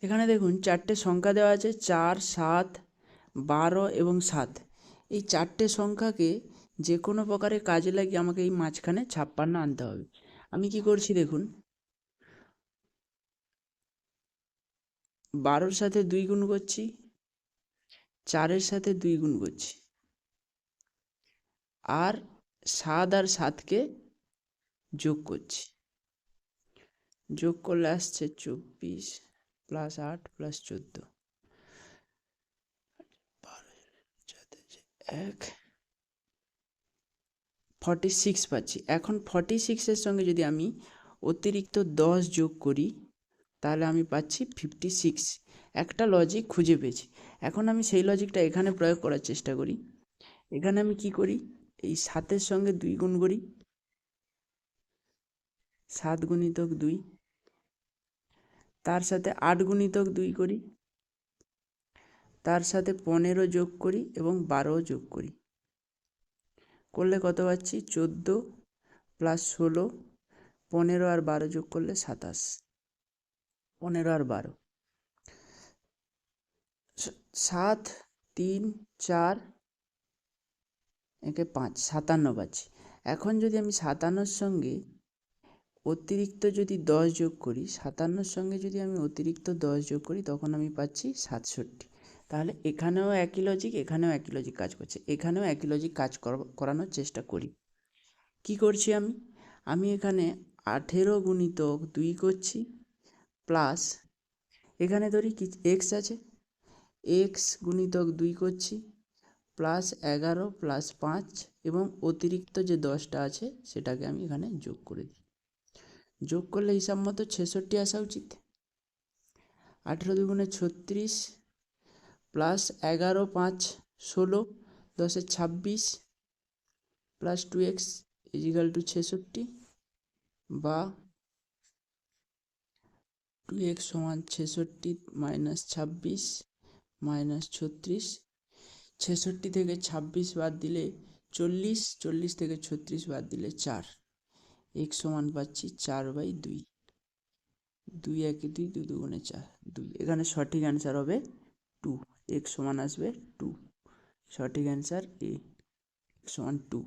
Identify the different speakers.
Speaker 1: এখানে দেখুন চারটে সংখ্যা দেওয়া আছে 4, 7, 12 এবং 7। এই চারটে সংখ্যাকে যে কোনো প্রকারে কাজে লাগিয়ে আমাকে এই মাঝখানে 56 আনতে হবে। আমি কি করছি দেখুন, 12-র সাথে 2 গুণ করছি, 4-এর সাথে 2 গুণ করছি, আর 7 আর 7কে যোগ করছি। যোগ করলে আসছে 24 + 8 + 14, 46 পাচ্ছি। এখন 46-এর সঙ্গে যদি আমি অতিরিক্ত 10 যোগ করি তাহলে আমি পাচ্ছি 56। একটা লজিক খুঁজে পেয়েছি। এখন আমি সেই লজিকটা এখানে প্রয়োগ করার চেষ্টা করি। এখানে আমি কি করি, এই 7-এর সঙ্গে 2 গুণ করি, 7 × 2, তার সাথে 8 × 2 করি, তার সাথে 15 যোগ করি এবং 12 যোগ করি। করলে কত পাচ্ছি, 14 + 16, 15 আর 12 যোগ করলে 27, 15 আর 12, 7, 3, 4, 5, 57 পাচ্ছি। এখন যদি আমি 57-র সঙ্গে অতিরিক্ত যদি 10 যোগ করি, 57-র সঙ্গে যদি আমি অতিরিক্ত 10 যোগ করি তখন আমি পাচ্ছি 67। তাহলে এখানেও একই লজিক, এখানেও একই লজিক কাজ করছে, এখানেও একই লজিক কাজ করানোর চেষ্টা করি। কি করছি আমি এখানে 18 × 2 করছি, প্লাস এখানে ধরি কি এক্স আছে, এক্স × 2 করছি, প্লাস 11 + 5 এবং অতিরিক্ত যে 10টা আছে সেটাকে আমি এখানে যোগ করে দিই। যোগ করলে হিসাব মতো 66 আসা উচিত। 18 × 2 = 36, প্লাস 11, 5, 16, 10 = 26, প্লাস 2x = 66, বা 2x = 66 - 26 - 36, 66 থেকে 26 বাদ দিলে 40, 40 থেকে 36 বাদ দিলে 4, x সমান পাচ্ছি 4/2, 2 × 1 = 2, 2 × 2 = 4, 2। এখানে সঠিক অ্যান্সার হবে 2, x সমান আসবে 2। সঠিক অ্যান্সার এ, x সমান 2।